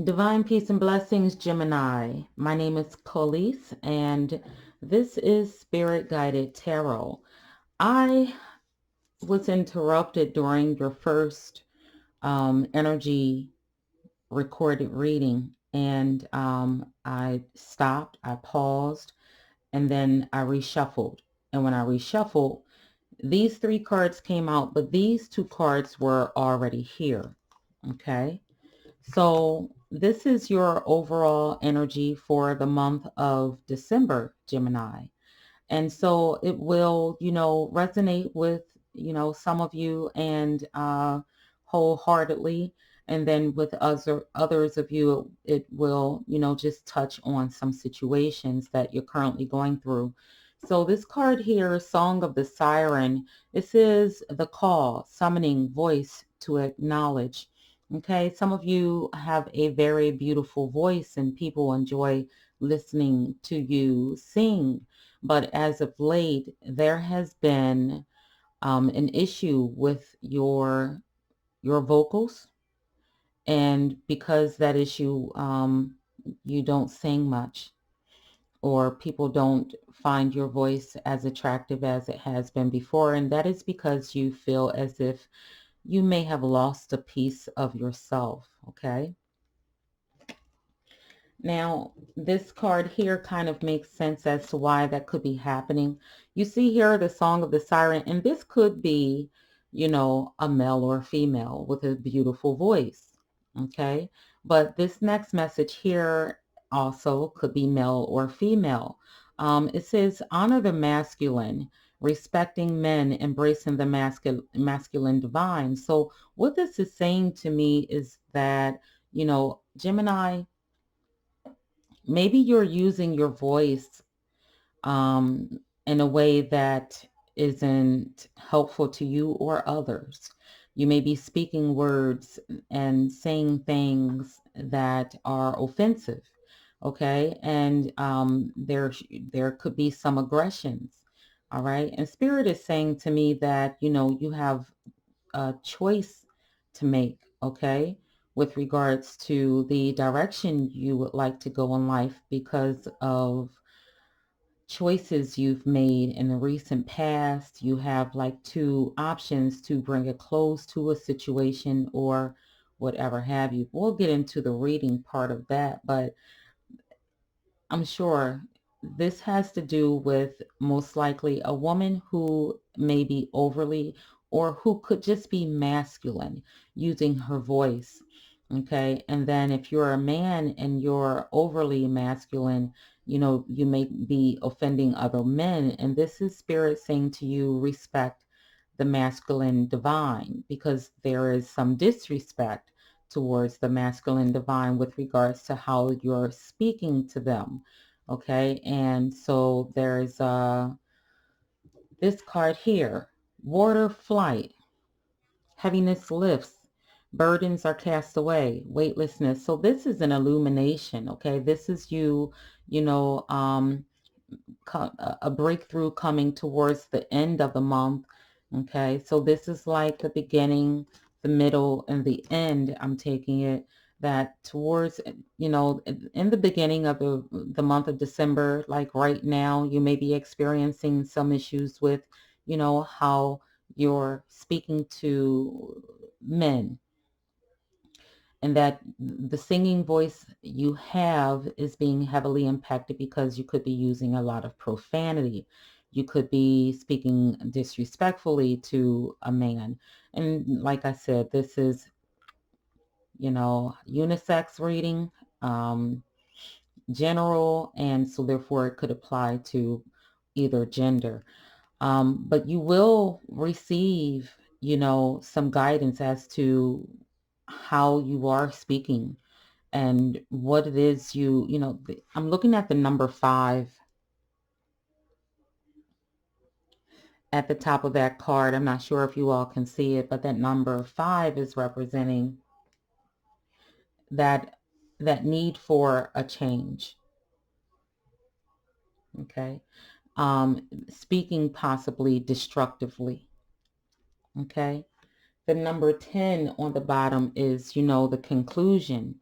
Divine peace and blessings, Gemini. My name is Colise, and this is Spirit Guided Tarot. I was interrupted during your first energy recorded reading, and I stopped, I paused, and then I reshuffled. And when I reshuffled, these three cards came out, but these two cards were already here. Okay. So this is your overall energy for the month of December, Gemini. And so it will, resonate with, some of you and wholeheartedly. And then with others of you, it will, just touch on some situations that you're currently going through. So this card here, Song of the Siren, this is the call, summoning voice to acknowledge. Okay, some of you have a very beautiful voice and people enjoy listening to you sing. But as of late, there has been an issue with your vocals, and because that issue, you don't sing much, or people don't find your voice as attractive as it has been before, and that is because you feel as if you may have lost a piece of yourself. Okay. Now, this card here kind of makes sense as to why that could be happening. You see here the Song of the Siren, and this could be, a male or a female with a beautiful voice. Okay. But this next message here also could be male or female. It says, honor the masculine, respecting men, embracing the masculine divine. So, what this is saying to me is that, Gemini, maybe you're using your voice in a way that isn't helpful to you or others. You may be speaking words and saying things that are offensive, okay? And there could be some aggressions, all right? And Spirit is saying to me that, you have a choice to make, okay, with regards to the direction you would like to go in life because of choices you've made in the recent past. You have like two options to bring a close to a situation or whatever have you. We'll get into the reading part of that, but I'm sure this has to do with most likely a woman who may be overly or who could just be masculine using her voice. Okay. And then if you're a man and you're overly masculine, you may be offending other men. And this is Spirit saying to you, respect the masculine divine, because there is some disrespect towards the masculine divine with regards to how you're speaking to them. Okay. And so there's this card here, water flight, heaviness lifts, burdens are cast away, weightlessness. So this is an illumination. Okay. This is you, you know, um, a breakthrough coming towards the end of the month. Okay, so this is like the beginning, the middle, and the end. I'm taking it that towards, in the beginning of the month of December, like right now, you may be experiencing some issues with, how you're speaking to men, and that the singing voice you have is being heavily impacted because you could be using a lot of profanity. You could be speaking disrespectfully to a man. And like I said, this is, unisex reading, um, general, and so therefore it could apply to either gender. But you will receive, some guidance as to how you are speaking and what it is I'm looking at the number 5 at the top of that card. I'm not sure if you all can see it, but that number 5 is representing that need for a change. Okay. Speaking possibly destructively. Okay. The number 10 on the bottom is, the conclusion.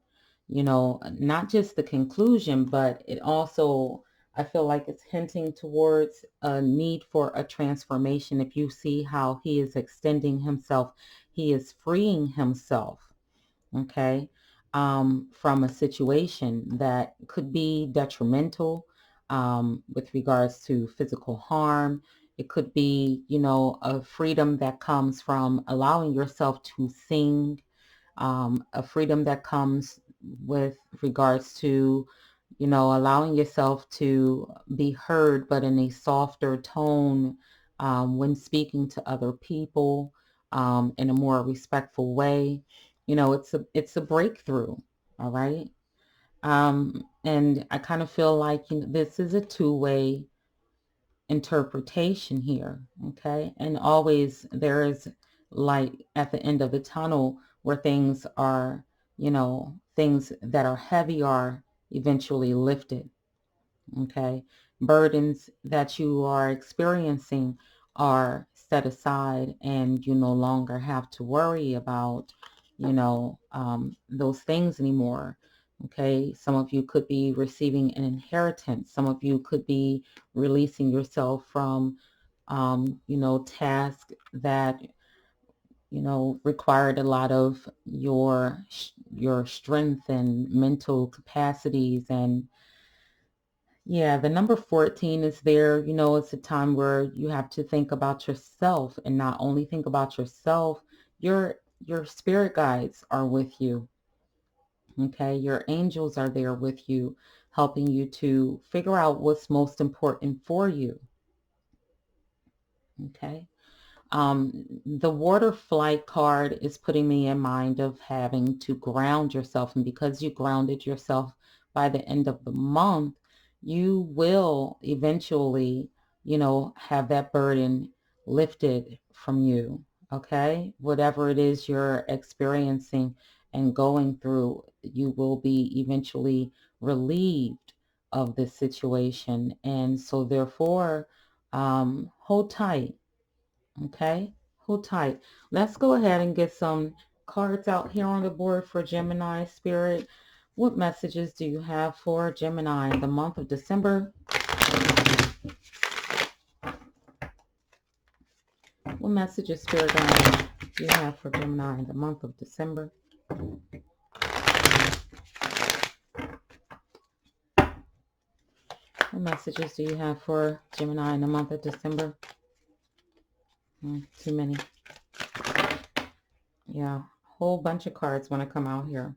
not just the conclusion, but it also, I feel like it's hinting towards a need for a transformation. If you see how he is extending himself, he is freeing himself, okay, from a situation that could be detrimental, with regards to physical harm. It could be, a freedom that comes from allowing yourself to sing, a freedom that comes with regards to, allowing yourself to be heard, but in a softer tone, when speaking to other people, in a more respectful way. It's a breakthrough. All right. And I kind of feel like, this is a two-way interpretation here. Okay. And always there is light at the end of the tunnel, where things that are heavy are eventually lifted. Okay. Burdens that you are experiencing are set aside, and you no longer have to worry about, those things anymore. Okay. Some of you could be receiving an inheritance. Some of you could be releasing yourself from, tasks that, required a lot of your strength and mental capacities. And yeah, the number 14 is there. It's a time where you have to think about yourself, and not only think about yourself, your spirit guides are with you. Okay? Your angels are there with you, helping you to figure out what's most important for you. Okay? The water flight card is putting me in mind of having to ground yourself. And because you grounded yourself by the end of the month, you will eventually, have that burden lifted from you. Okay. Whatever it is you're experiencing and going through, you will be eventually relieved of this situation. And so therefore, hold tight. Okay, hold tight. Let's go ahead and get some cards out here on the board for Gemini Spirit. What messages do you have for Gemini in the month of December? What messages, Spirit Guide, do you have for Gemini in the month of December? What messages do you have for Gemini in the month of December? Too many. Yeah, whole bunch of cards want to come out here.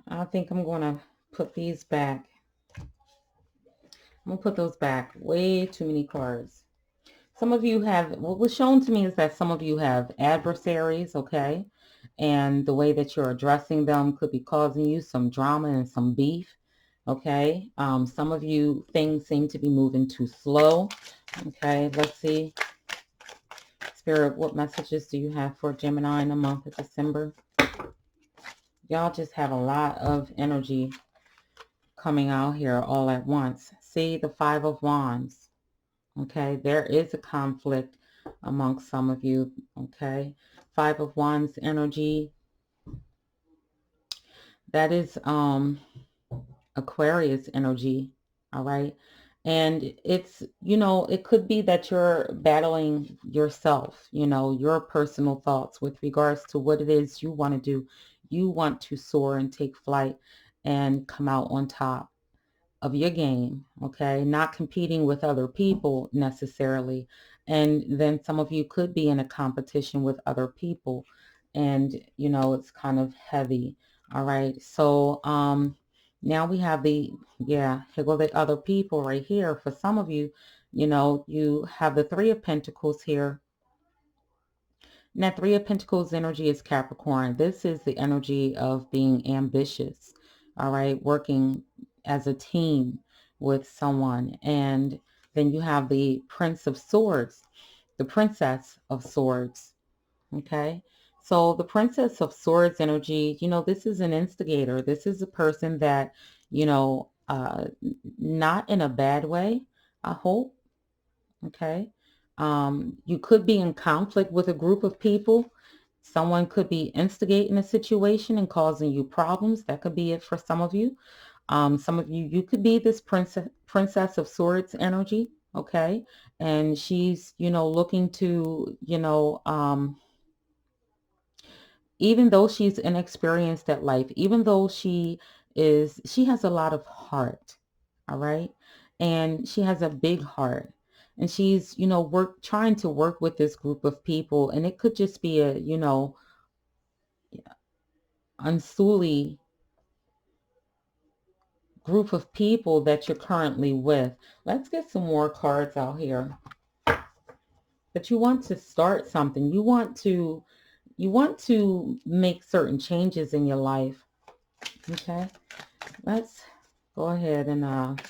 I think I'm going to put these back. I'm going to put those back. Way too many cards. Some of you have, what was shown to me is that some of you have adversaries, okay? And the way that you're addressing them could be causing you some drama and some beef, okay? Some of you, things seem to be moving too slow, okay? Let's see. Spirit, what messages do you have for Gemini in the month of December? Y'all just have a lot of energy coming out here all at once. See, the Five of Wands. Okay, there is a conflict amongst some of you. Okay, Five of Wands energy. That is Aquarius energy. All right. And it's, it could be that you're battling yourself, your personal thoughts with regards to what it is you want to do. You want to soar and take flight and come out on top of your game, okay? Not competing with other people necessarily. And then some of you could be in a competition with other people, and it's kind of heavy. All right. So now we have here go the other people right here. For some of you, you have the Three of Pentacles here. And that Three of Pentacles energy is Capricorn. This is the energy of being ambitious, all right, working as a team with someone. And then you have the Prince of Swords, the Princess of Swords, okay? So the Princess of Swords energy, this is an instigator. This is a person that, not in a bad way, I hope, okay? You could be in conflict with a group of people, Someone could be instigating a situation and causing you problems. That could be it for some of you. Some of you, you could be this princess of swords energy, okay? And she's, looking to, even though she's inexperienced at life, even though she has a lot of heart, all right? And she has a big heart. And she's, trying to work with this group of people. And it could just be a, unsuly group of people that you're currently with. Let's get some more cards out here. But you want to start something. You want to make certain changes in your life. Okay? Let's go ahead and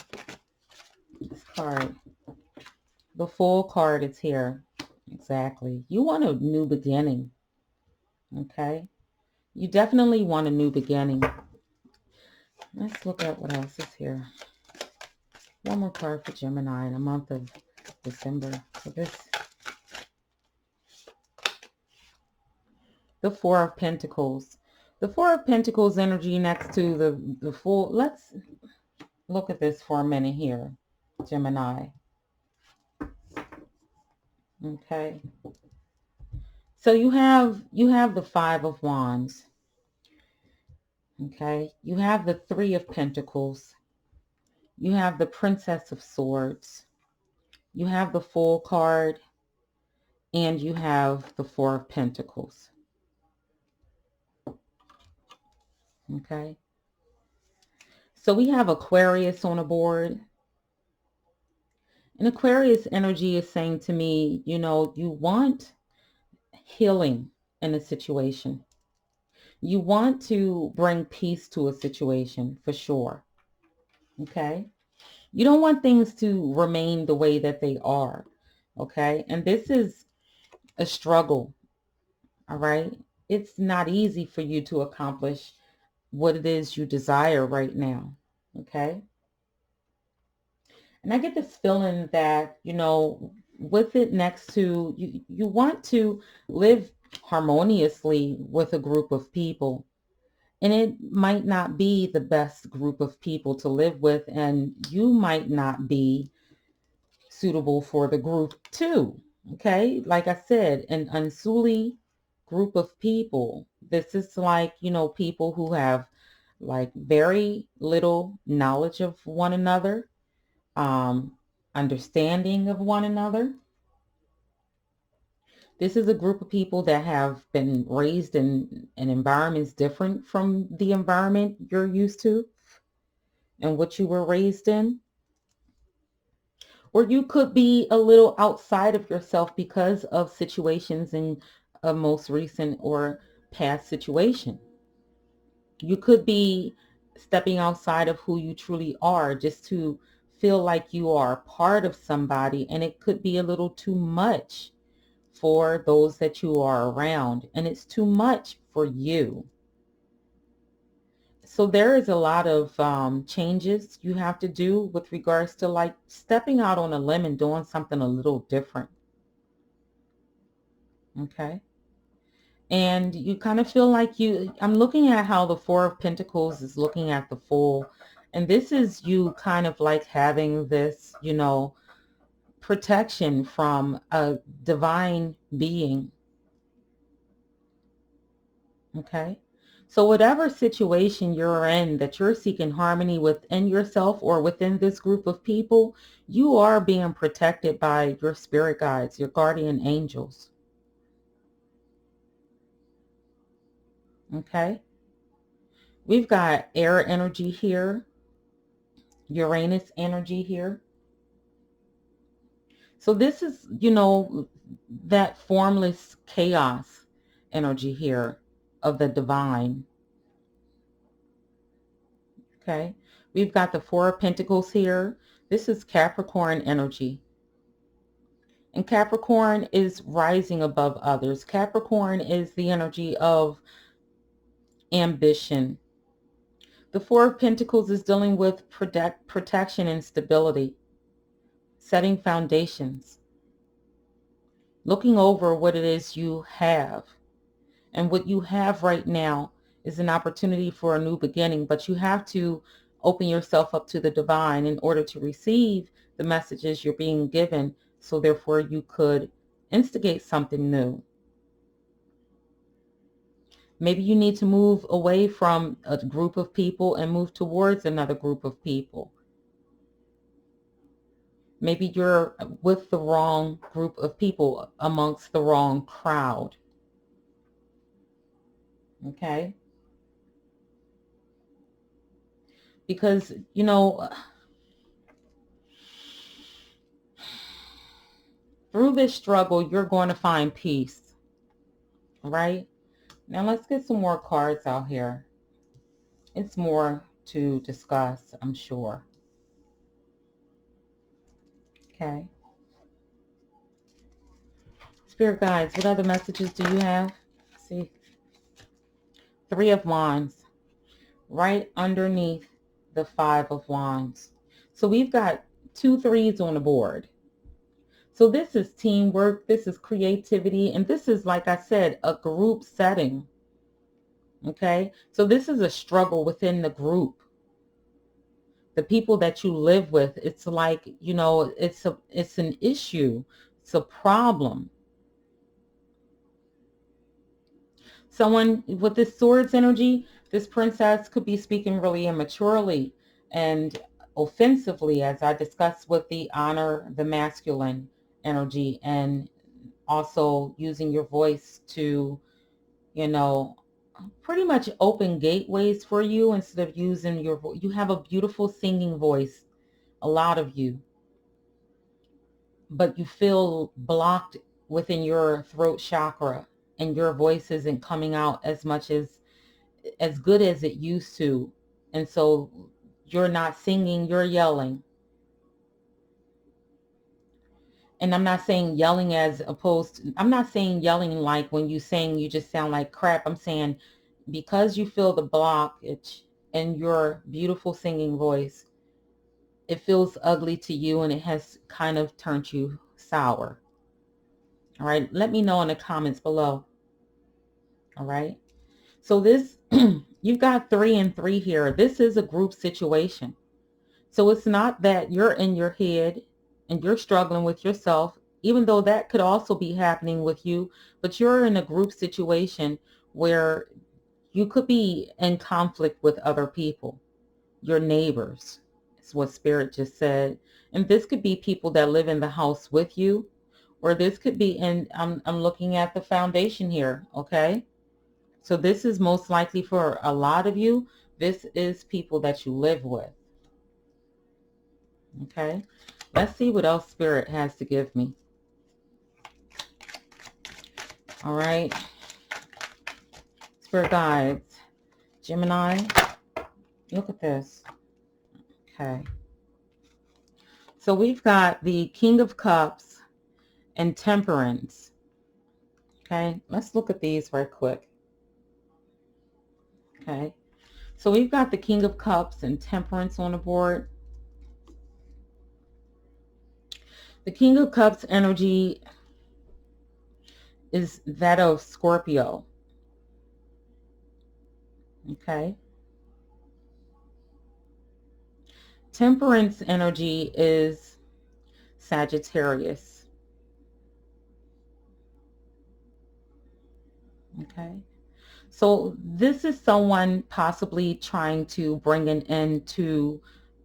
this card. The Fool card is here. Exactly. You want a new beginning. Okay? You definitely want a new beginning. Let's look at what else is here. One more card for Gemini in the month of December. So the Four of Pentacles. The Four of Pentacles energy next to the Fool. Let's look at this for a minute here, Gemini. Okay. So you have the Five of Wands. Okay. You have the Three of Pentacles. You have the Princess of Swords. You have the Fool card. And you have the Four of Pentacles. Okay. So we have Aquarius on the board. And Aquarius energy is saying to me, you want healing in a situation. You want to bring peace to a situation for sure. Okay. You don't want things to remain the way that they are. Okay. And this is a struggle. All right. It's not easy for you to accomplish what it is you desire right now. Okay. And I get this feeling that, with it next to you want to live harmoniously with a group of people. And it might not be the best group of people to live with, and you might not be suitable for the group too. Okay. Like I said, an unsuly group of people. This is like, people who have like very little knowledge of one another, um, understanding of one another. This is a group of people that have been raised in environments different from the environment you're used to and what you were raised in. Or you could be a little outside of yourself because of situations in a most recent or past situation. You could be stepping outside of who you truly are just to feel like you are part of somebody, and it could be a little too much for those that you are around, and it's too much for you. So there is a lot of changes you have to do with regards to like stepping out on a limb and doing something a little different. Okay. And you kind of feel like I'm looking at how the Four of Pentacles is looking at the Fool. And this is you kind of like having this, protection from a divine being. Okay. So whatever situation you're in that you're seeking harmony within yourself or within this group of people, you are being protected by your spirit guides, your guardian angels. Okay. We've got air energy here, Uranus energy here. So this is, that formless chaos energy here of the divine. Okay. We've got the Four of Pentacles here. This is Capricorn energy. And Capricorn is rising above others. Capricorn is the energy of ambition. The Four of Pentacles is dealing with protection and stability, setting foundations, looking over what it is you have, And what you have right now is an opportunity for a new beginning, but you have to open yourself up to the divine in order to receive the messages you're being given. So therefore you could instigate something new. Maybe you need to move away from a group of people and move towards another group of people. Maybe you're with the wrong group of people amongst the wrong crowd. Okay? Because, you know, through this struggle, you're going to find peace. Right? Now let's get some more cards out here. It's more to discuss, I'm sure. Okay. Spirit guides, what other messages do you have? See, Three of Wands, right underneath the Five of Wands. So we've got 2 threes on the board. So this is teamwork, this is creativity, and this is, like I said, a group setting. Okay, so this is a struggle within the group. The people that you live with, it's like, you know, it's an issue, it's a problem. Someone with this swords energy, this princess could be speaking really immaturely and offensively, as I discussed with the honor, the masculine energy, and also using your voice to, you know, pretty much open gateways for you instead of using your voice. You have a beautiful singing voice, a lot of you, but you feel blocked within your throat chakra and your voice isn't coming out as much as good as it used to. And so you're not singing, you're yelling. And I'm not saying yelling as opposed to, I'm not saying yelling like when you sing, you just sound like crap. I'm saying because you feel the blockage in your beautiful singing voice, it feels ugly to you and it has kind of turned you sour. All right. Let me know in the comments below. All right. So this, you've got 3 and 3 here. This is a group situation. So it's not that you're in your head and you're struggling with yourself, even though that could also be happening with you, but you're in a group situation where you could be in conflict with other people, your neighbors. Is what Spirit just said. And this could be people that live in the house with you, or this could be in, I'm looking at the foundation here, okay? So this is most likely for a lot of you, this is people that you live with. Okay, let's see what else Spirit has to give me. All right, Spirit guides, Gemini, look at this. Okay, so we've got the King of Cups and Temperance. Okay, let's look at these right quick. Okay, so we've got the King of Cups and Temperance on the board. The King of Cups energy is that of Scorpio. Okay. Temperance energy is Sagittarius. Okay. So this is someone possibly trying to bring an end to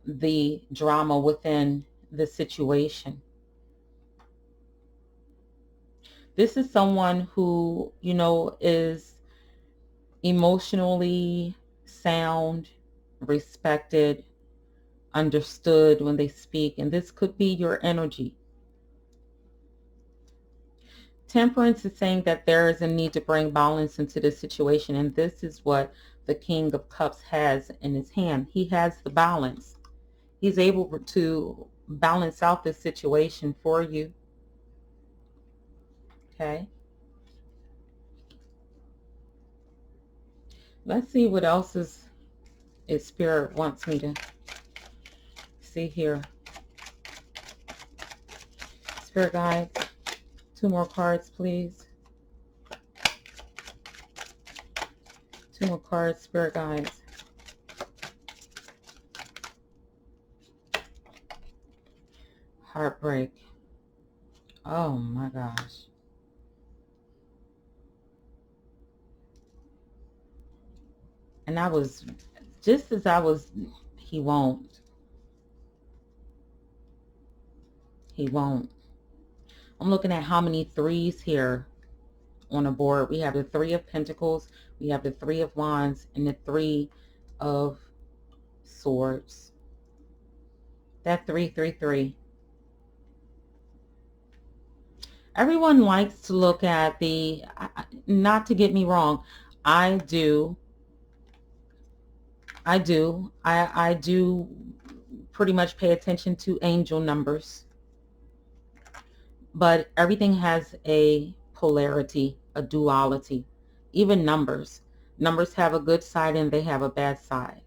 the drama within the situation. This is someone who, you know, is emotionally sound, respected, understood when they speak, and this could be your energy. Temperance is saying that there is a need to bring balance into the situation, and this is what the King of Cups has in his hand. He has the balance. He's able to balance out this situation for you. Okay. Let's see what else is Spirit wants me to see here. Spirit guides, 2 more cards, please. Two more cards, Spirit Guides. Heartbreak. Oh my gosh. And I was, just as I was, he won't. He won't. I'm looking at how many threes here on the board. We have the Three of Pentacles, we have the Three of Wands, and the Three of Swords. That 333. Everyone likes to look at the, not to get me wrong, I do pretty much pay attention to angel numbers, but everything has a polarity, a duality. Even numbers have a good side and they have a bad side,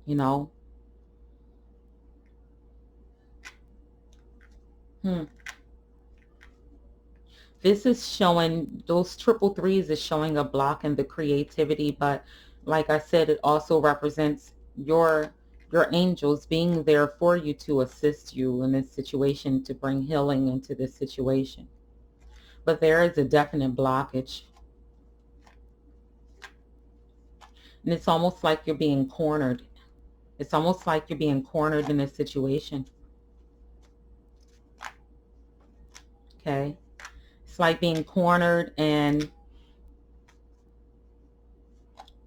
you know. This is showing, those triple threes is showing a block in the creativity, but like I said, it also represents your angels being there for you to assist you in this situation, to bring healing into this situation. But there is a definite blockage. And it's almost like you're being cornered. It's almost like you're being cornered in this situation. Okay? It's like being cornered, and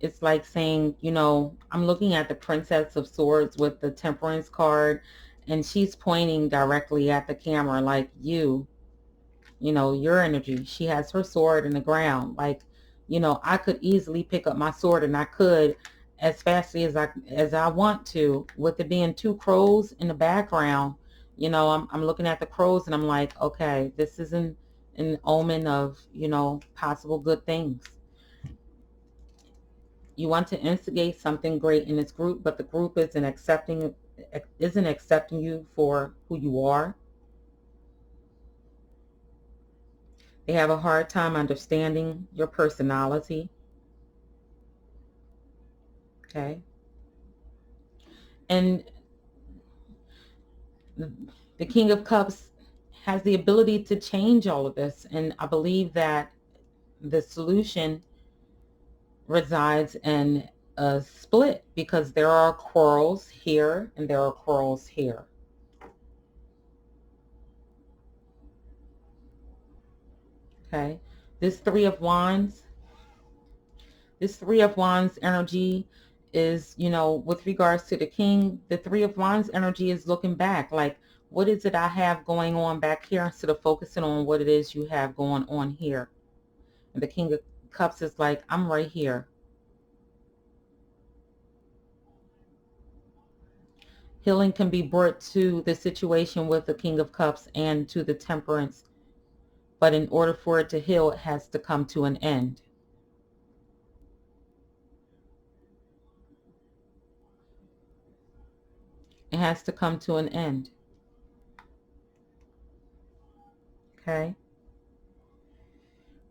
it's like saying, you know, I'm looking at the Princess of Swords with the Temperance card, and she's pointing directly at the camera like, you know, your energy. She has her sword in the ground. Like, you know, I could easily pick up my sword, and I could as fastly as I want to. With it being two crows in the background, you know, I'm looking at the crows and I'm like, okay, this is an omen of, you know, possible good things. You want to instigate something great in this group, but the group isn't accepting you for who you are. They have a hard time understanding your personality. Okay. And the King of Cups has the ability to change all of this. And I believe that the solution resides in a split, because there are quarrels here and there are quarrels here. Okay. This Three of Wands energy is, you know, with regards to the king, the Three of Wands energy is looking back, like, what is it I have going on back here, instead of focusing on what it is you have going on here. And the King of Cups is like, I'm right here. Healing can be brought to the situation with the King of Cups and to the Temperance, but in order for it to heal, it has to come to an end. It has to come to an end. Okay?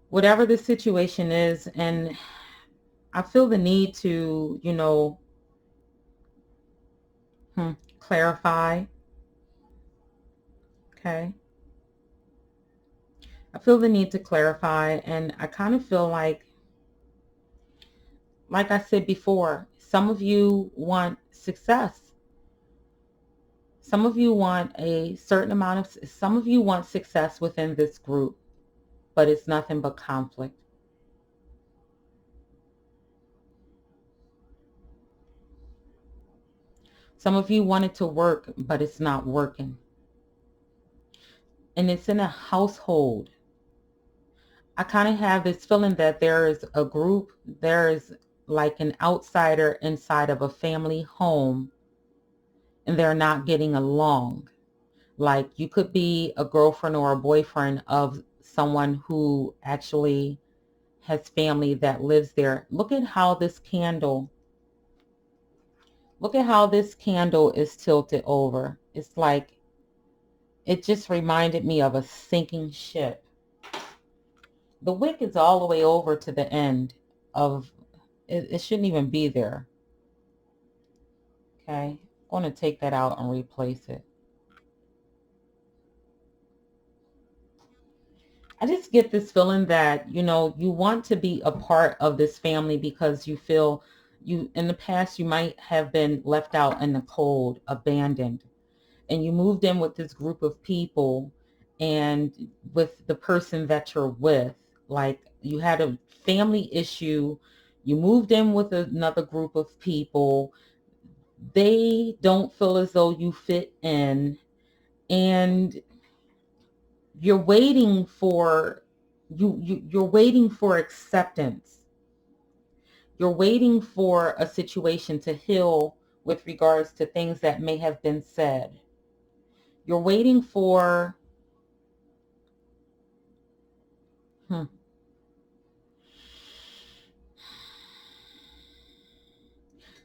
Whatever the situation is, and I feel the need to, you know, clarify. Okay? I feel the need to clarify, and I kind of feel like I said before, some of you want success. Some of you want a certain amount of, some of you want success within this group, but it's nothing but conflict. Some of you want it to work, but it's not working. And it's in a household. I kind of have this feeling that there is a group, there is like an outsider inside of a family home, and they're not getting along. Like, you could be a girlfriend or a boyfriend of someone who actually has family that lives there. Look at how this candle is tilted over. It's like, it just reminded me of a sinking ship. The wick is all the way over to the end of it shouldn't even be there. Okay, I'm going to take that out and replace it. I just get this feeling that, you want to be a part of this family because you feel in the past, you might have been left out in the cold, abandoned, and you moved in with this group of people and with the person that you're with, like you had a family issue, you moved in with another group of people, they don't feel as though you fit in, and you're waiting for you're waiting for acceptance. You're waiting for a situation to heal with regards to things that may have been said. You're waiting for hmm,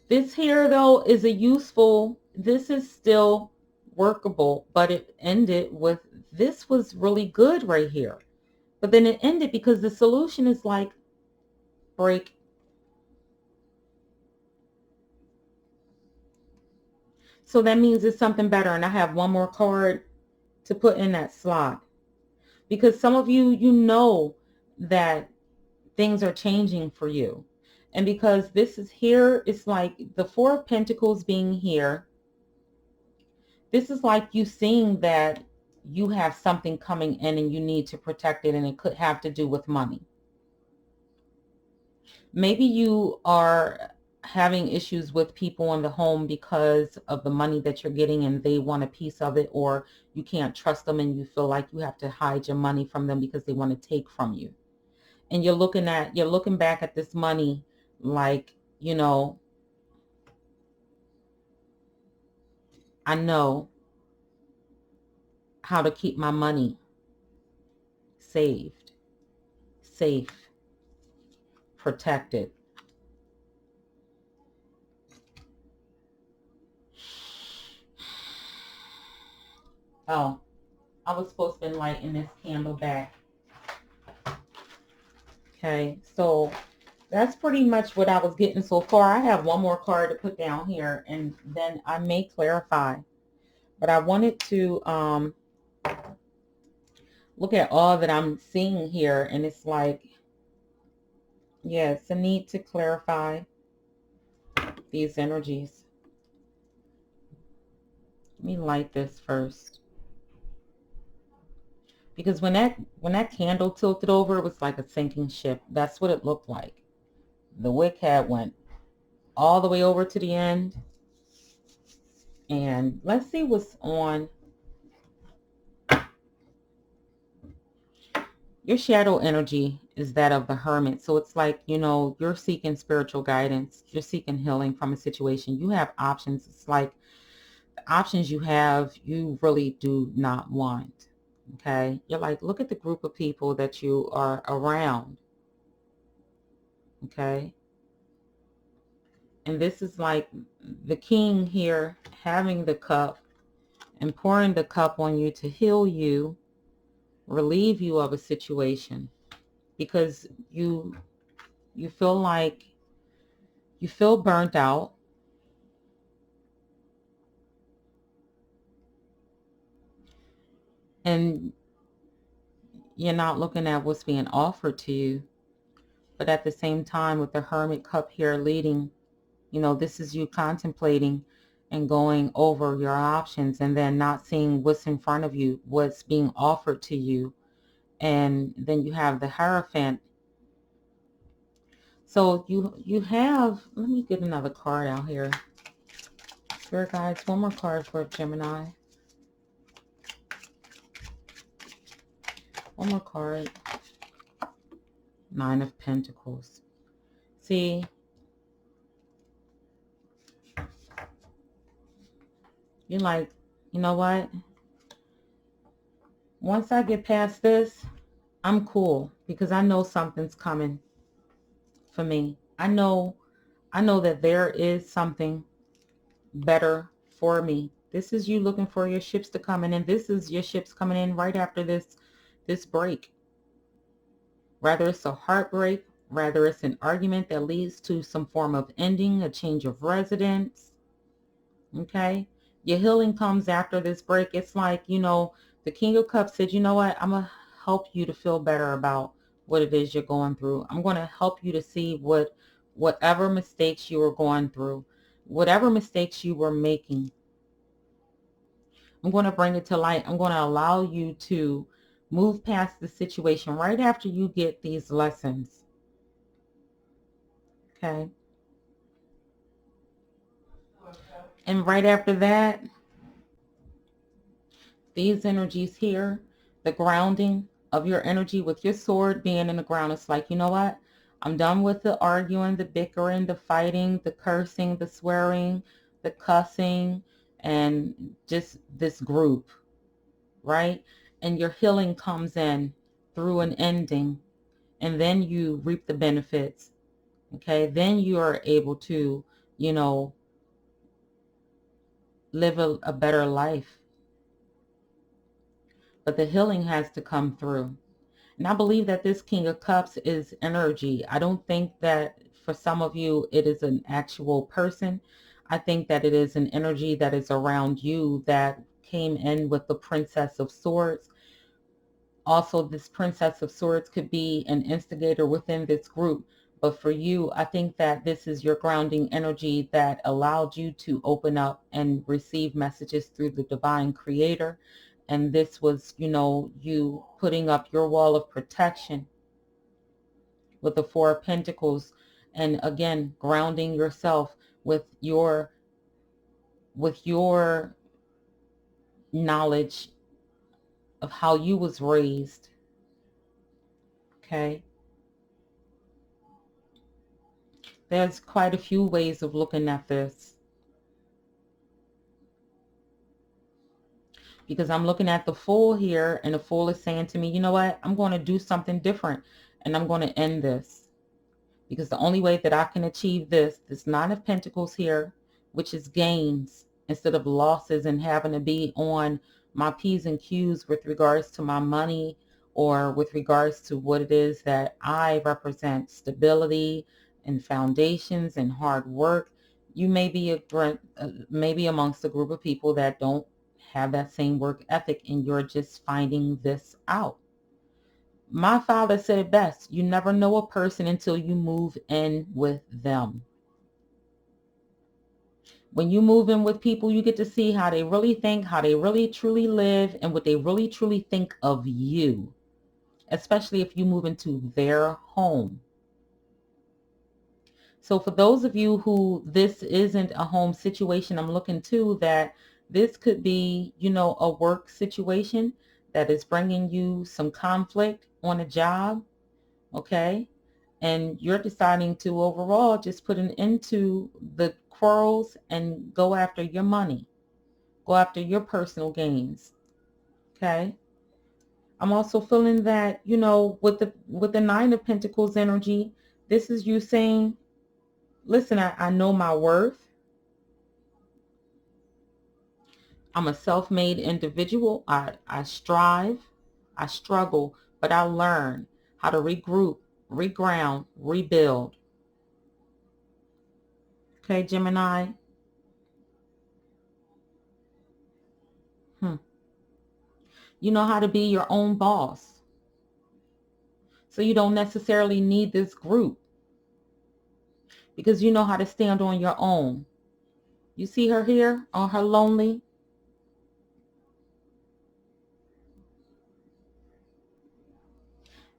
this here though is a useful, this is still workable, but it ended with, this was really good right here. But then it ended because the solution is like break. So that means it's something better. And I have one more card to put in that slot. Because some of you, that things are changing for you. And because this is here, it's like the Four of Pentacles being here. This is like you seeing that you have something coming in and you need to protect it, and it could have to do with money. Maybe you are having issues with people in the home because of the money that you're getting and they want a piece of it, or you can't trust them and you feel like you have to hide your money from them because they want to take from you. And you're looking back at this money like, I know how to keep my money saved, safe, protected. Oh, I was supposed to be lighting this candle back. Okay, so that's pretty much what I was getting so far. I have one more card to put down here, and then I may clarify. But I wanted to look at all that I'm seeing here, and it's like, yeah, it's a need to clarify these energies. Let me light this first. Because when that candle tilted over, it was like a sinking ship. That's what it looked like. The wick had went all the way over to the end. And let's see what's on. Your shadow energy is that of the hermit. So it's like, you're seeking spiritual guidance. You're seeking healing from a situation. You have options. It's like the options you have, you really do not want. Okay. You're like, look at the group of people that you are around. Okay. And this is like the king here having the cup and pouring the cup on you to heal you, relieve you of a situation, because you feel like you feel burnt out. And you're not looking at what's being offered to you. But at the same time, with the hermit cup here leading, this is you contemplating and going over your options, and then not seeing what's in front of you, what's being offered to you. And then you have the Hierophant. So you have, let me get another card out here. Spirit guides, one more card for Gemini. One more card. Nine of Pentacles. See, you're like, you know what? Once I get past this, I'm cool, because I know something's coming for me. I know that there is something better for me. This is you looking for your ships to come in, and this is your ships coming in right after this break. Whether it's a heartbreak, Rather, it's an argument that leads to some form of ending, a change of residence. Okay? Your healing comes after this break. It's like, the King of Cups said, you know what? I'm going to help you to feel better about what it is you're going through. I'm going to help you to see whatever mistakes you were going through, whatever mistakes you were making. I'm going to bring it to light. I'm going to allow you to move past the situation right after you get these lessons. Okay? And right after that, these energies here, the grounding of your energy with your sword being in the ground, it's like, you know what? I'm done with the arguing, the bickering, the fighting, the cursing, the swearing, the cussing, and just this group, right? And your healing comes in through an ending, and then you reap the benefits. Okay, then you are able to, live a better life. But the healing has to come through. And I believe that this King of Cups is energy. I don't think that for some of you it is an actual person. I think that it is an energy that is around you that came in with the Princess of Swords. Also, this Princess of Swords could be an instigator within this group. But for you, I think that this is your grounding energy that allowed you to open up and receive messages through the divine creator. And this was, you putting up your wall of protection with the Four of Pentacles. And again, grounding yourself with your knowledge of how you was raised. Okay. There's quite a few ways of looking at this, because I'm looking at the Fool here, and the Fool is saying to me, you know what, I'm going to do something different, and I'm going to end this, because the only way that I can achieve this Nine of Pentacles here, which is gains instead of losses, and having to be on my P's and Q's with regards to my money, or with regards to what it is that I represent, stability and foundations and hard work. You may be maybe amongst a group of people that don't have that same work ethic, and you're just finding this out. My father said it best: you never know a person until you move in with them. When you move in with people, you get to see how they really think, how they really truly live, and what they really truly think of you, especially if you move into their home. So for those of you who this isn't a home situation, I'm looking too that this could be, a work situation that is bringing you some conflict on a job, okay? And you're deciding to overall just put an end to the quarrels and go after your money, go after your personal gains, okay? I'm also feeling that, with the Nine of Pentacles energy, this is you saying, listen, I know my worth. I'm a self-made individual. I strive, I struggle, but I learn how to regroup, reground, rebuild. Okay, Gemini? You know how to be your own boss. So you don't necessarily need this group, because you know how to stand on your own. You see her here on her lonely?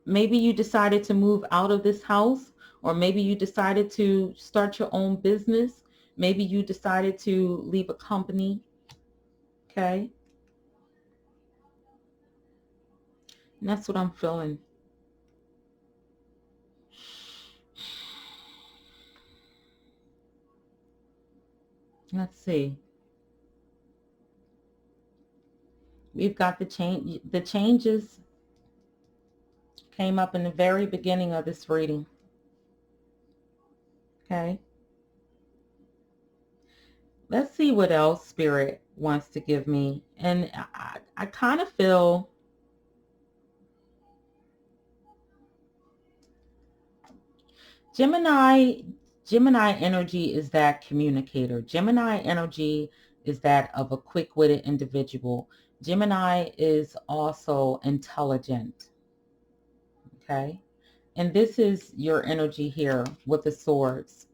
Maybe you decided to move out of this house, or maybe you decided to start your own business. Maybe you decided to leave a company, okay? And that's what I'm feeling. Let's see. We've got the change. The changes came up in the very beginning of this reading, okay? Let's see what else Spirit wants to give me. And I kind of feel Gemini, Gemini energy is that communicator. Gemini energy is that of a quick-witted individual. Gemini is also intelligent, okay? And this is your energy here with the swords,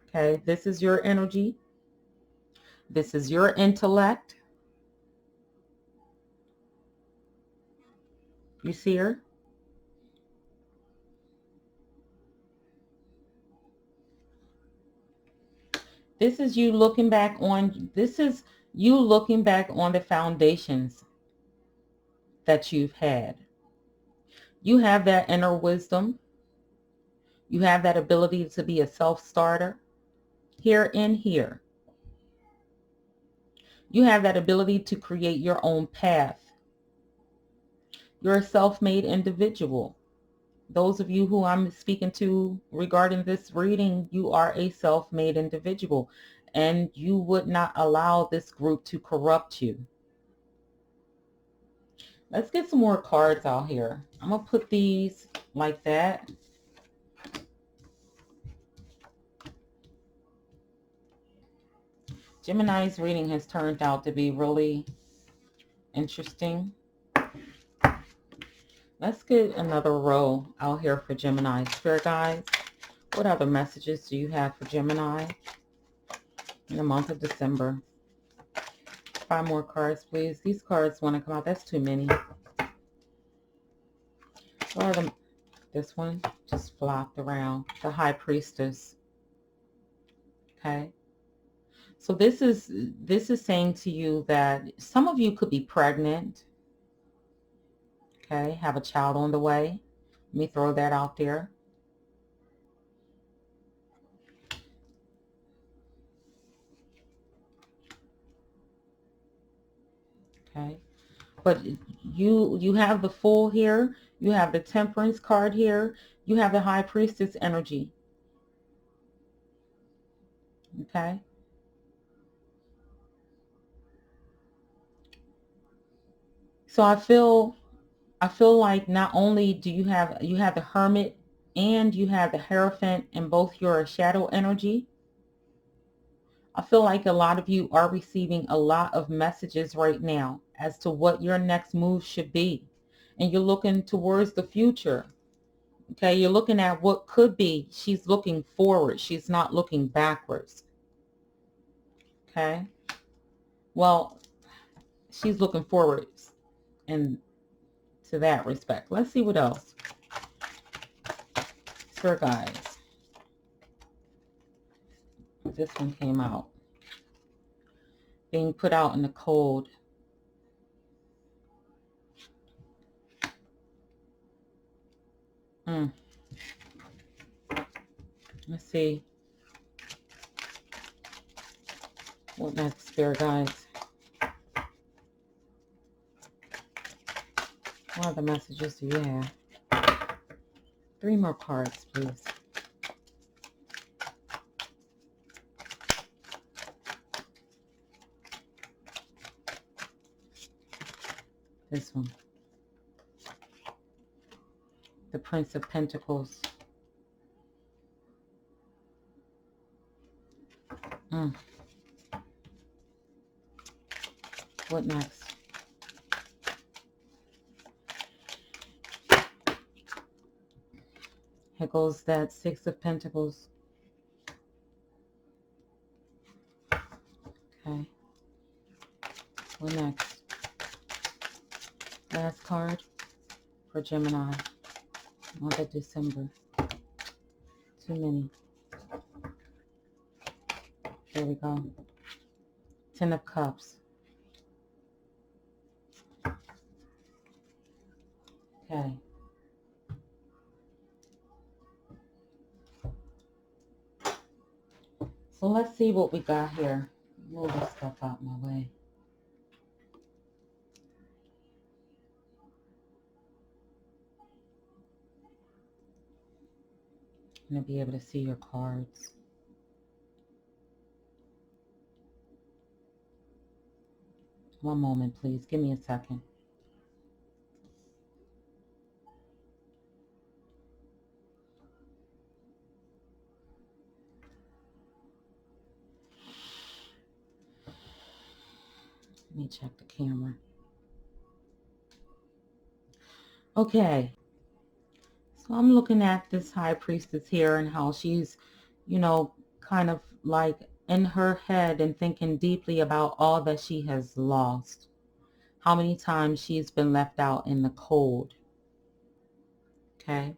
okay? This is your energy. This is your intellect. You see her? This is you looking back on, this is you looking back on the foundations that you've had. You have that inner wisdom. You have that ability to be a self-starter here and here. You have that ability to create your own path. You're a self-made individual. Those of you who I'm speaking to regarding this reading, you are a self-made individual, and you would not allow this group to corrupt you. Let's get some more cards out here. I'm going to put these like that. Gemini's reading has turned out to be really interesting. Let's get another row out here for Gemini. Spirit guides, what other messages do you have for Gemini in the month of December? 5 more cards, please. These cards want to come out. That's too many. What are the, this one just flopped around. The High Priestess. Okay. So this is saying to you that some of you could be pregnant. Okay. Have a child on the way. Let me throw that out there. Okay. But you have the Fool here. You have the Temperance card here. You have the High Priestess energy. Okay. So I feel like not only do you have the Hermit and you have the Hierophant in both your shadow energy. I feel like a lot of you are receiving a lot of messages right now as to what your next move should be. And you're looking towards the future. Okay, you're looking at what could be. She's looking forward. She's not looking backwards. Okay. Well, she's looking forward in to that respect. Let's see what else. Spirit guides. This one came out. Being put out in the cold. Let's see. What next, Spirit guides? What other messages do you have? 3 more cards, please. This one. The Prince of Pentacles. What next? Here goes that 6 of Pentacles. Okay. What next? Last card for Gemini. Month of December. Too many. There we go. 10 of Cups. Okay. So let's see what we got here. Move this stuff out my way. I'm going to be able to see your cards. One moment, please. Give me a second. Let me check the camera. Okay. So I'm looking at this high priestess here and how she's, kind of like in her head and thinking deeply about all that she has lost. How many times she's been left out in the cold. Okay.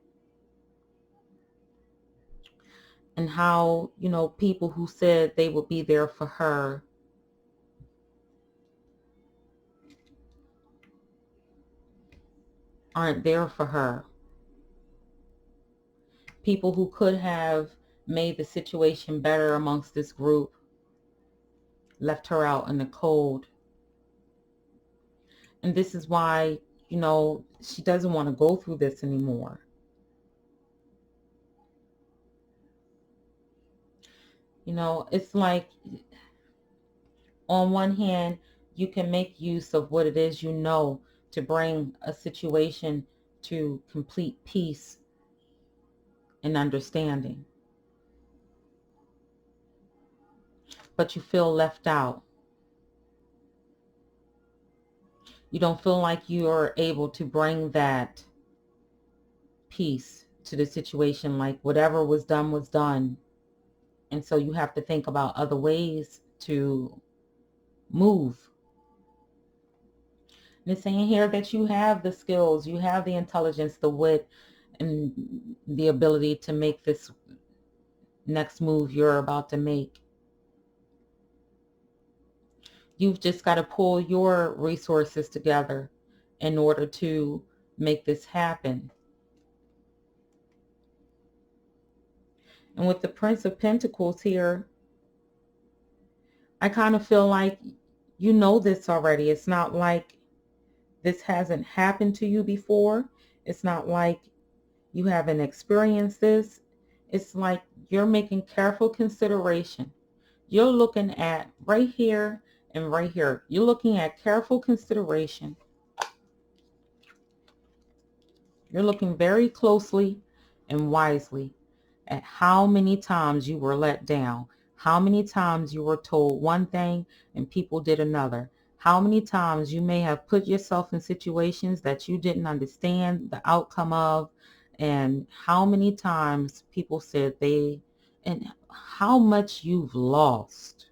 And how, people who said they would be there for her aren't there for her. People who could have made the situation better amongst this group left her out in the cold. And this is why, she doesn't want to go through this anymore. It's like, on one hand, you can make use of what it is to bring a situation to complete peace and understanding. But you feel left out. You don't feel like you are able to bring that peace to the situation. Like whatever was done was done. And so you have to think about other ways to move. And it's saying here that you have the skills, you have the intelligence, the wit, and the ability to make this next move you're about to make. You've just got to pull your resources together in order to make this happen. And with the Prince of Pentacles here, I kind of feel like you know this already. It's not like this hasn't happened to you before. It's not like you haven't experienced this. It's like you're making careful consideration. You're looking at right here and right here. You're looking at careful consideration. You're looking very closely and wisely at how many times you were let down, how many times you were told one thing and people did another, how many times you may have put yourself in situations that you didn't understand the outcome of, and how many times people said and how much you've lost.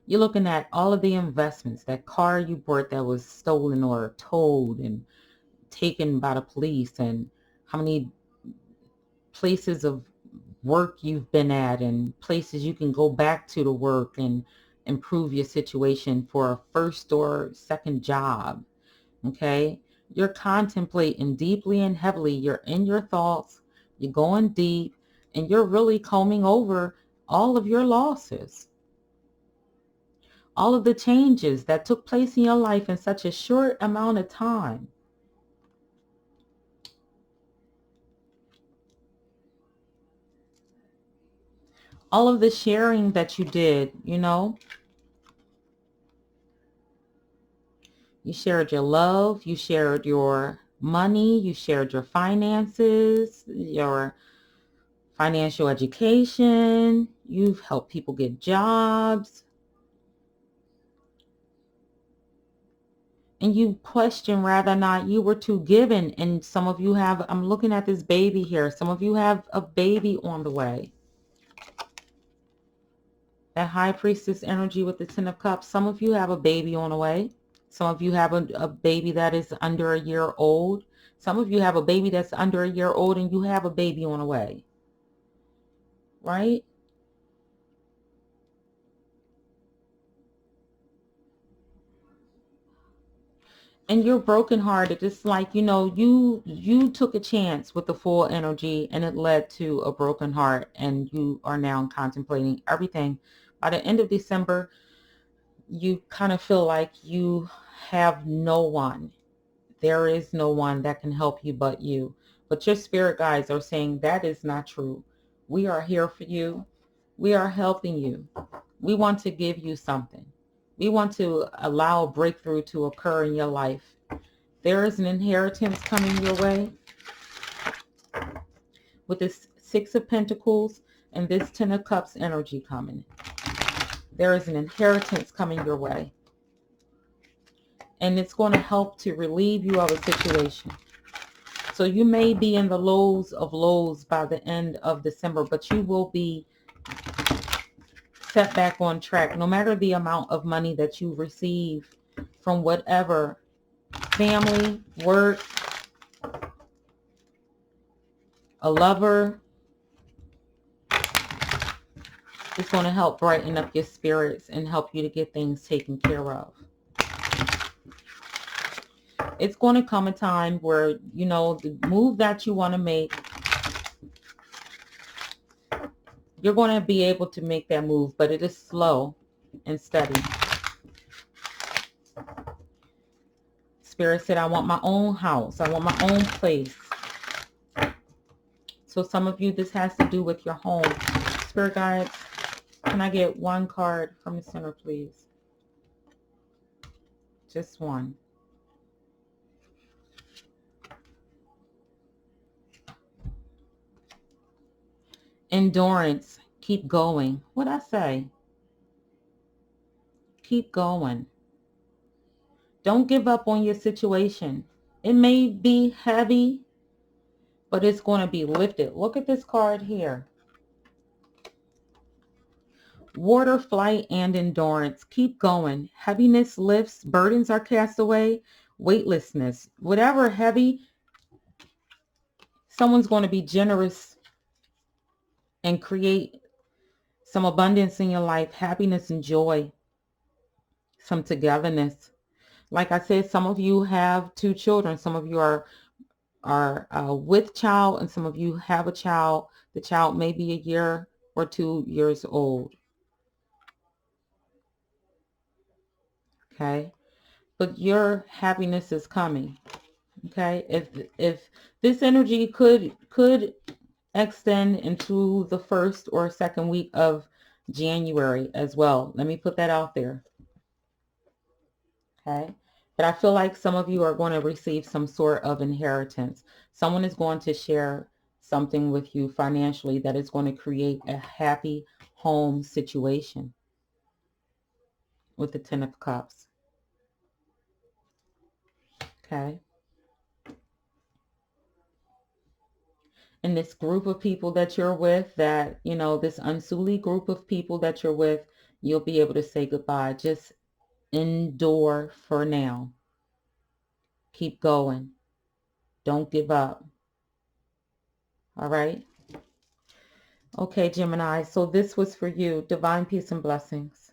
You're looking at all of the investments, that car you bought that was stolen or towed and taken by the police, and how many places of work you've been at and places you can go back to work and improve your situation for a first or second job. Okay, you're contemplating deeply and heavily. You're in your thoughts, you're going deep, and you're really combing over all of your losses, all of the changes that took place in your life in such a short amount of time. All of the sharing that you did, you shared your love, you shared your money, you shared your finances, your financial education, you've helped people get jobs. And you question whether or not you were too given. And some of you have, I'm looking at this baby here, some of you have a baby on the way. That High Priestess energy with the Ten of Cups, some of you have a baby on the way. Some of you have a baby that is under a year old. Some of you have a baby that's under a year old and you have a baby on the way. Right? And you're brokenhearted. It's like, you took a chance with the full energy and it led to a broken heart, and you are now contemplating everything. By the end of December, you kind of feel like you have no one. There is no one that can help you but you. But your spirit guides are saying that is not true. We are here for you. We are helping you. We want to give you something. We want to allow a breakthrough to occur in your life. There is an inheritance coming your way with this Six of Pentacles and this Ten of Cups energy coming. There is an inheritance coming your way. and it's going to help to relieve you of a situation. So you may be in the lows of lows by the end of December, but you will be set back on track. No matter the amount of money that you receive from whatever, family, work, a lover, it's going to help brighten up your spirits and help you to get things taken care of. It's going to come a time where, you know, the move that you want to make, you're going to be able to make that move, but it is slow and steady. Spirit said, I want my own house. I want my own place. So some of you, this has to do with your home. Spirit guides, can I get one card from the center, please? Just one. Endurance. Keep going. What'd I say? Keep going. Don't give up on your situation. It may be heavy, but it's going to be lifted. Look at this card here. Water, flight, and endurance. Keep going. Heaviness lifts. Burdens are cast away. Weightlessness. Whatever heavy, someone's going to be generous and create some abundance in your life. Happiness and joy. Some togetherness. Like I said, some of you have 2 children. Some of you are with child, and some of you have a child. The child may be a year or 2 years old. Okay, but your happiness is coming. Okay, if this energy could extend into the 1st or 2nd week of January as well. Let me put that out there. Okay, but I feel like some of you are going to receive some sort of inheritance. Someone is going to share something with you financially that is going to create a happy home situation with the 10 of Cups. Okay. And this group of people that you're with, that, you know, this unsuly group of people that you're with, you'll be able to say goodbye. Just endure for now. Keep going. Don't give up. All right. Okay, Gemini. So this was for you. Divine peace and blessings.